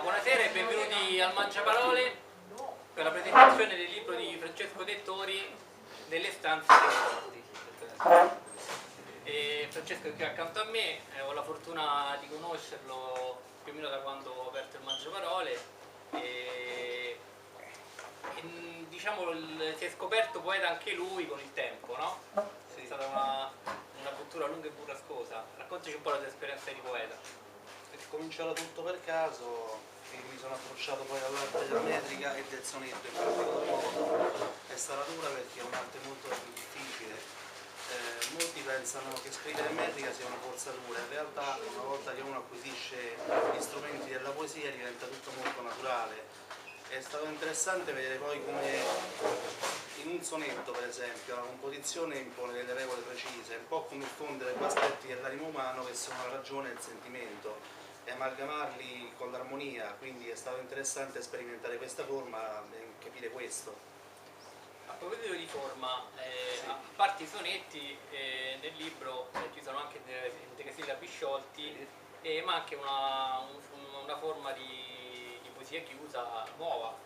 Buonasera e benvenuti al Mangiaparole per la presentazione del libro di Francesco Dettori, Delle stanze dei morti. Francesco è qui accanto a me, ho la fortuna di conoscerlo più o meno da quando ho aperto il Mangiaparole e diciamo si è scoperto poeta anche lui con il tempo, no? Sì. È stata una pittura lunga e burrascosa. Raccontaci un po' la tua esperienza di poeta. È cominciato tutto per caso e mi sono approcciato poi all'arte della metrica e del sonetto in particolar modo. È stata dura perché è un'arte molto difficile. Molti pensano che scrivere metrica sia una forzatura, in realtà una volta che uno acquisisce gli strumenti della poesia diventa tutto molto naturale. È stato interessante vedere poi come in un sonetto, per esempio, la composizione impone delle regole precise, un po' come fondere due aspetti dell'animo umano che sono la ragione e il sentimento e amalgamarli con l'armonia, quindi è stato interessante sperimentare questa forma e capire questo. A proposito di forma, sì. A parte i sonetti, nel libro ci sono anche dei decasillabi sciolti, ma anche una forma di poesia chiusa nuova.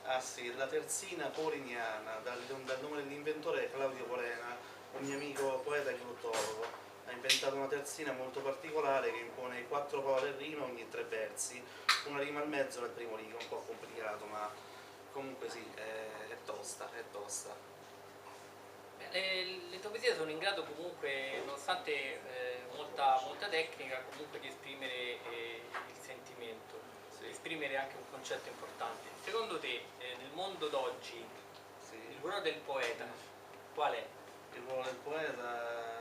Ah sì, la terzina poliniana, dal nome dell'inventore Claudio Polena, un mio amico poeta e glottologo. Ha inventato una terzina molto particolare che impone 4 parole in rima ogni 3 versi, una rima al mezzo nel primo rigo, un po' complicato, ma comunque sì, è tosta, è tosta. Le tue poesie sono in grado comunque, nonostante molta tecnica, comunque di esprimere il sentimento, sì. Di esprimere anche un concetto importante. Secondo te, nel mondo d'oggi, sì, il ruolo del poeta qual è? Il ruolo del poeta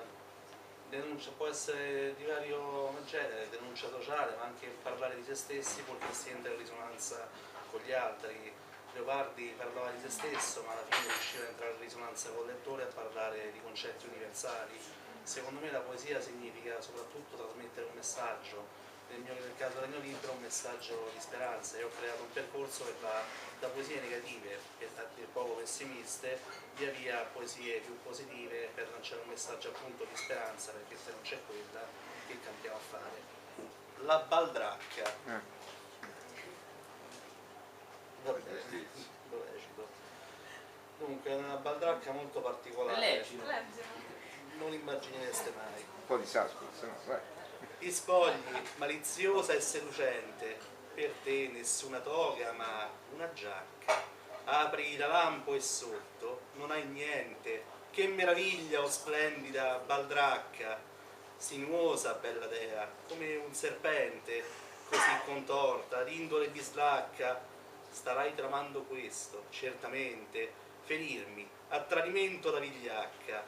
può essere di vario genere, denuncia sociale, ma anche parlare di se stessi purché si entra in risonanza con gli altri. Leopardi parlava di se stesso, ma alla fine riusciva a entrare in risonanza col lettore e a parlare di concetti universali. Secondo me la poesia significa soprattutto trasmettere un messaggio, nel caso del mio libro un messaggio di speranza. Io ho creato un percorso che va da poesie negative e a dir poco pessimiste via via a poesie più positive per lanciare un messaggio appunto di speranza, perché se non c'è quella che cambiamo a fare? La baldracca. Vabbè, lo recito. Dunque è una baldracca molto particolare. Non immaginereste mai. Un po' di suspense, no? Vai. Ti spogli, maliziosa e seducente, per te nessuna toga ma una giacca. Apri la lampo e sotto non hai niente. Che meraviglia, o splendida baldracca! Sinuosa, bella dea, come un serpente, così contorta, d'indole bislacca. Starai tramando questo, certamente, ferirmi, a tradimento da vigliacca.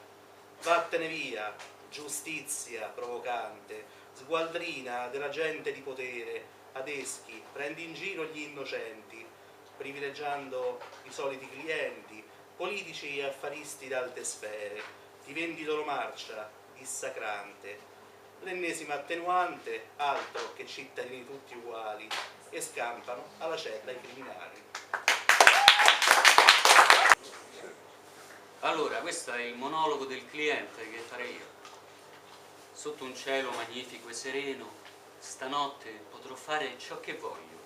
Vattene via, giustizia provocante, sgualdrina della gente di potere, adeschi, prendi in giro gli innocenti, privilegiando i soliti clienti, politici e affaristi d'alte sfere, ti vendi loro marcia, dissacrante, l'ennesima attenuante, altro che cittadini tutti uguali, e scampano alla cella i criminali. Allora, questo è il monologo del cliente che farei io. Sotto un cielo magnifico e sereno, stanotte potrò fare ciò che voglio.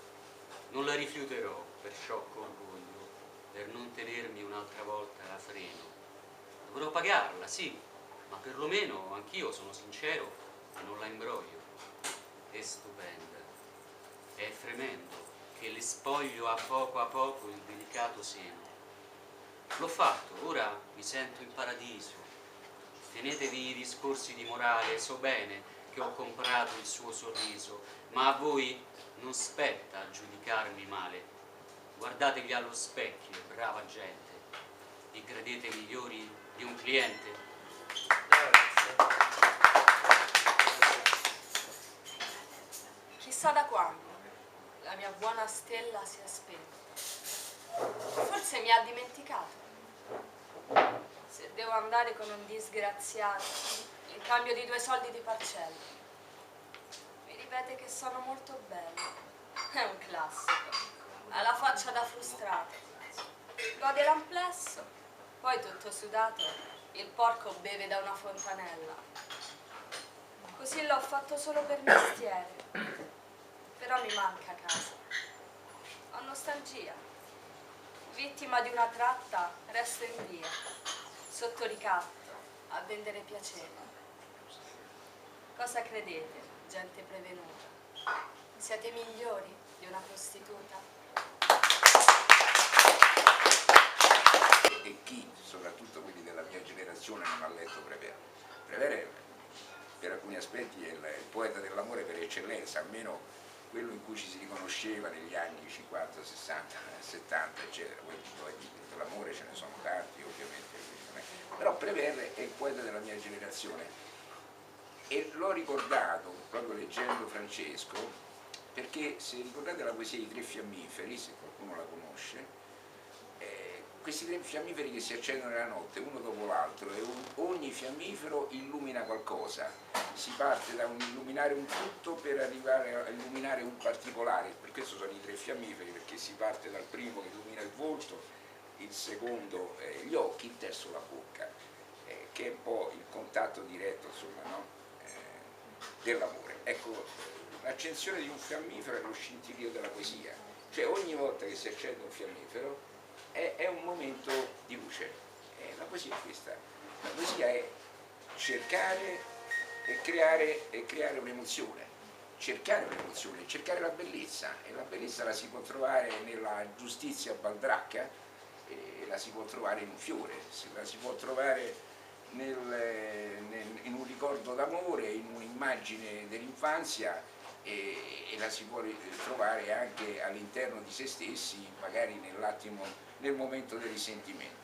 Non la rifiuterò per sciocco orgoglio, per non tenermi un'altra volta a freno. Dovrò pagarla, sì, ma perlomeno anch'io sono sincero e non la imbroglio. È stupenda, è fremendo che le spoglio a poco il delicato seno. L'ho fatto, ora mi sento in paradiso. Tenetevi i discorsi di morale, so bene che ho comprato il suo sorriso, ma a voi non spetta giudicarmi male. Guardatevi allo specchio, brava gente. Vi credete migliori di un cliente? Chissà da quando la mia buona stella si è spenta. Forse mi ha dimenticato. Se devo andare con un disgraziato in cambio di 2 soldi di parcella, mi ripete che sono molto bello. È un classico. Ha la faccia da frustrato. Gode l'amplesso, poi tutto sudato il porco beve da una fontanella. Così l'ho fatto solo per mestiere. Però mi manca casa. nostalgia. Vittima di una tratta, resto in via, sotto ricatto, a vendere piacere. Cosa credete, gente prevenuta? Siete migliori di una prostituta? E chi, soprattutto quelli della mia generazione, non ha letto Prévert? Prévert per alcuni aspetti è il poeta dell'amore per eccellenza, almeno quello in cui ci si riconosceva negli anni 50, 60, 70, eccetera. Poi di poeti dell'amore ce ne sono tanti, ovviamente, però Prévert è il poeta della mia generazione e l'ho ricordato proprio leggendo Francesco, perché se ricordate la poesia dei tre fiammiferi, se qualcuno la conosce, questi tre fiammiferi che si accendono nella notte uno dopo l'altro e ogni fiammifero illumina qualcosa, si parte da un illuminare un tutto per arrivare a illuminare un particolare, per questo sono i tre fiammiferi, perché si parte dal primo che illumina il volto, il secondo gli occhi, il terzo la bocca, che è un po' il contatto diretto, insomma, no? Dell'amore. Ecco, l'accensione di un fiammifero è lo scintillio della poesia, cioè ogni volta che si accende un fiammifero è un momento di luce. La poesia è questa, la poesia è cercare e creare un'emozione, cercare un'emozione, cercare la bellezza, e la bellezza la si può trovare nella giustizia baldracca, e la si può trovare in un fiore, la si può trovare in un ricordo d'amore, in un'immagine dell'infanzia, e la si può trovare anche all'interno di se stessi, magari nel momento del risentimento.